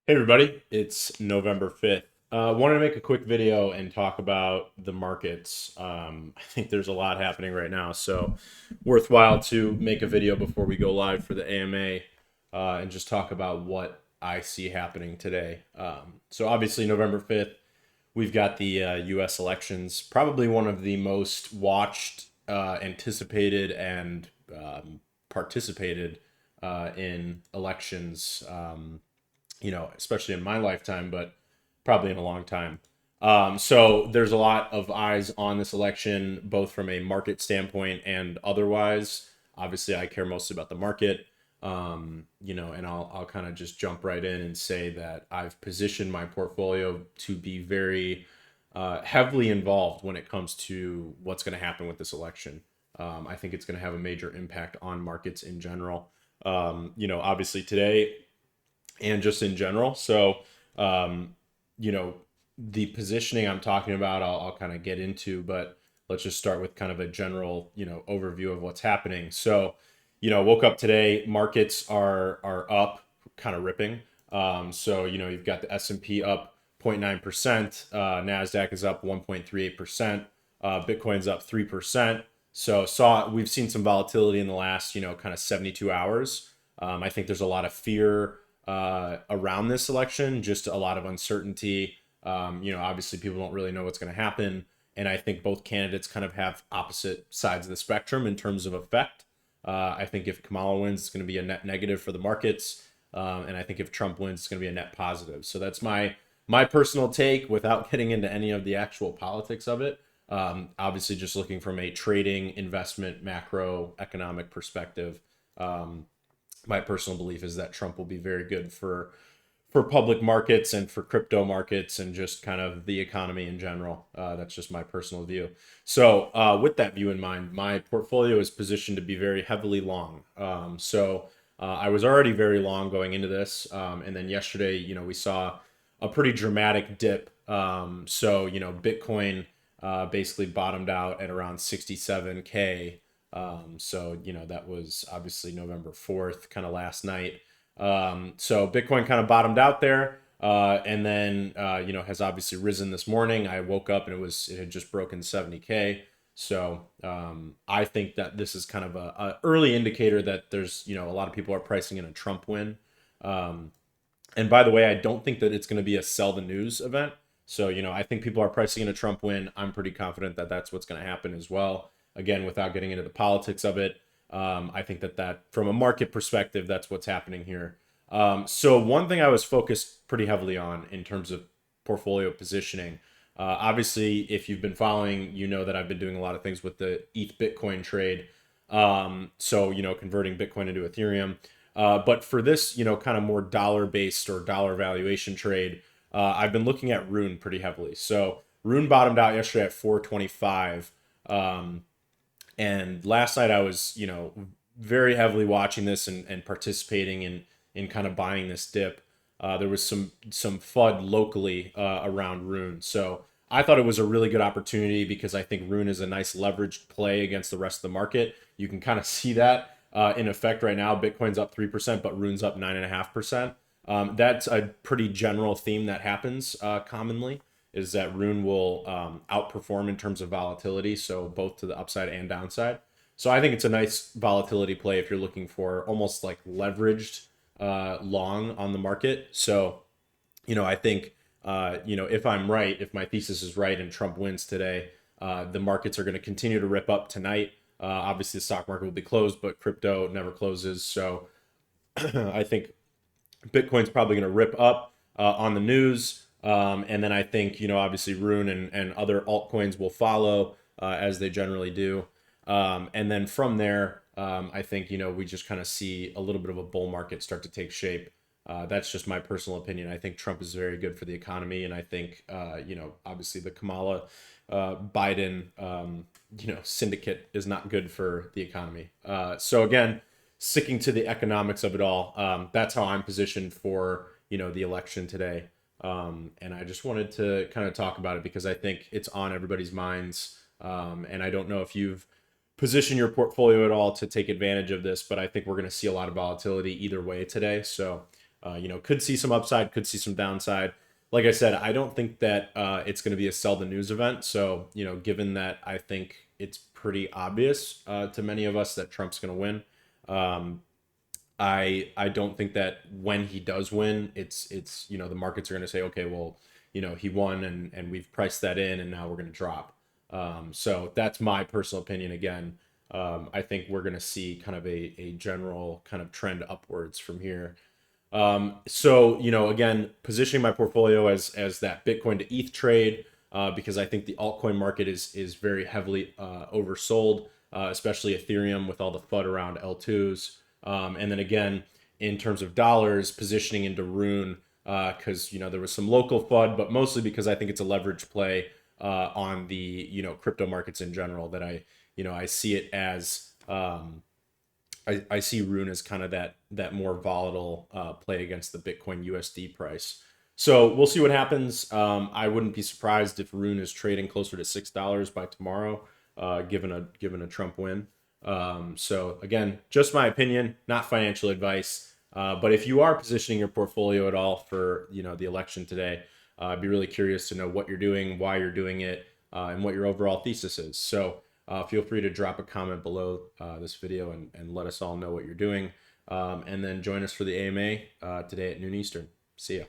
Hey everybody, it's November 5th. Wanted to make a quick video and talk about the markets. I think there's a lot happening right now, so worthwhile to make a video before we go live for the AMA and just talk about what I see happening today. So obviously November 5th, we've got the US elections, probably one of the most watched, anticipated, and participated in elections. Especially in my lifetime, but probably in a long time. So there's a lot of eyes on this election, both from a market standpoint and otherwise. Obviously, I care mostly about the market, and I'll kind of just jump right in and say that I've positioned my portfolio to be very heavily involved when it comes to what's going to happen with this election. I think it's going to have a major impact on markets in general. Obviously today and just in general. So, um, you know, the positioning I'm talking about, I'll kind of get into, but let's just start with kind of a general, overview of what's happening. So, woke up today, markets are up, kind of ripping. So, you've got the S&P up 0.9%, Nasdaq is up 1.38%, Bitcoin's up 3%. So we've seen some volatility in the last, kind of 72 hours. I think there's a lot of fear around this election, just a lot of uncertainty. Obviously people don't really know what's going to happen. And I think both candidates kind of have opposite sides of the spectrum in terms of effect. I think if Kamala wins, it's going to be a net negative for the markets. And I think if Trump wins, it's going to be a net positive. So that's my personal take without getting into any of the actual politics of it. Obviously, just looking from a trading, investment, macroeconomic perspective. My personal belief is that Trump will be very good for public markets and for crypto markets and just kind of the economy in general. That's just my personal view. So, with that view in mind, my portfolio is positioned to be very heavily long. I was already very long going into this, and then yesterday, we saw a pretty dramatic dip. Bitcoin basically bottomed out at around 67K. That was obviously November 4th, kind of last night. So Bitcoin kind of bottomed out there. And then, has obviously risen this morning. I woke up and it had just broken 70K. So I think that this is kind of a early indicator that there's, a lot of people are pricing in a Trump win. Um, and by the way, I don't think that it's going to be a sell the news event. So, I think people are pricing in a Trump win. I'm pretty confident that that's what's going to happen as well. Again, without getting into the politics of it, I think that from a market perspective, that's what's happening here. So one thing I was focused pretty heavily on in terms of portfolio positioning, obviously, if you've been following, you know that I've been doing a lot of things with the ETH Bitcoin trade. Converting Bitcoin into Ethereum. But for this, kind of more dollar based or dollar valuation trade, I've been looking at Rune pretty heavily. So Rune bottomed out yesterday at 425. And last night I was, very heavily watching this and participating in kind of buying this dip. There was some FUD locally around Rune. So I thought it was a really good opportunity because I think Rune is a nice leveraged play against the rest of the market. You can kind of see that in effect right now. Bitcoin's up 3%, but Rune's up 9.5%. That's a pretty general theme that happens commonly, is that Rune will outperform in terms of volatility, so both to the upside and downside. So I think it's a nice volatility play if you're looking for almost like leveraged long on the market. So, I think, if I'm right, if my thesis is right and Trump wins today, the markets are going to continue to rip up tonight. Obviously, the stock market will be closed, but crypto never closes. So I think Bitcoin's probably going to rip up on the news. And then I think, obviously Rune and other altcoins will follow as they generally do. And then from there, I think, we just kind of see a little bit of a bull market start to take shape. That's just my personal opinion. I think Trump is very good for the economy. And I think, obviously the Kamala Biden, syndicate is not good for the economy. So again, sticking to the economics of it all, that's how I'm positioned for, the election today. And I just wanted to kind of talk about it because I think it's on everybody's minds. And I don't know if you've positioned your portfolio at all to take advantage of this, but I think we're going to see a lot of volatility either way today. So Could see some upside, could see some downside. Like I said, I don't think that it's going to be a sell the news event. So, given that I think it's pretty obvious to many of us that Trump's going to win, um, I don't think that when he does win, it's the markets are going to say, okay, well, he won and we've priced that in and now we're going to drop. So that's my personal opinion. Again, I think we're going to see kind of a general kind of trend upwards from here. Again, positioning my portfolio as that Bitcoin to ETH trade, because I think the altcoin market is very heavily oversold, especially Ethereum with all the FUD around L2s. And then again, in terms of dollars, positioning into Rune, because there was some local FUD, but mostly because I think it's a leverage play on the crypto markets in general. That I see it as I see Rune as kind of that more volatile play against the Bitcoin USD price. So we'll see what happens. I wouldn't be surprised if Rune is trading closer to $6 by tomorrow, given a Trump win. So again, just my opinion, not financial advice. But if you are positioning your portfolio at all for the election today, I'd be really curious to know what you're doing, why you're doing it, and what your overall thesis is. So feel free to drop a comment below this video and let us all know what you're doing. And then join us for the AMA today at noon Eastern. See ya.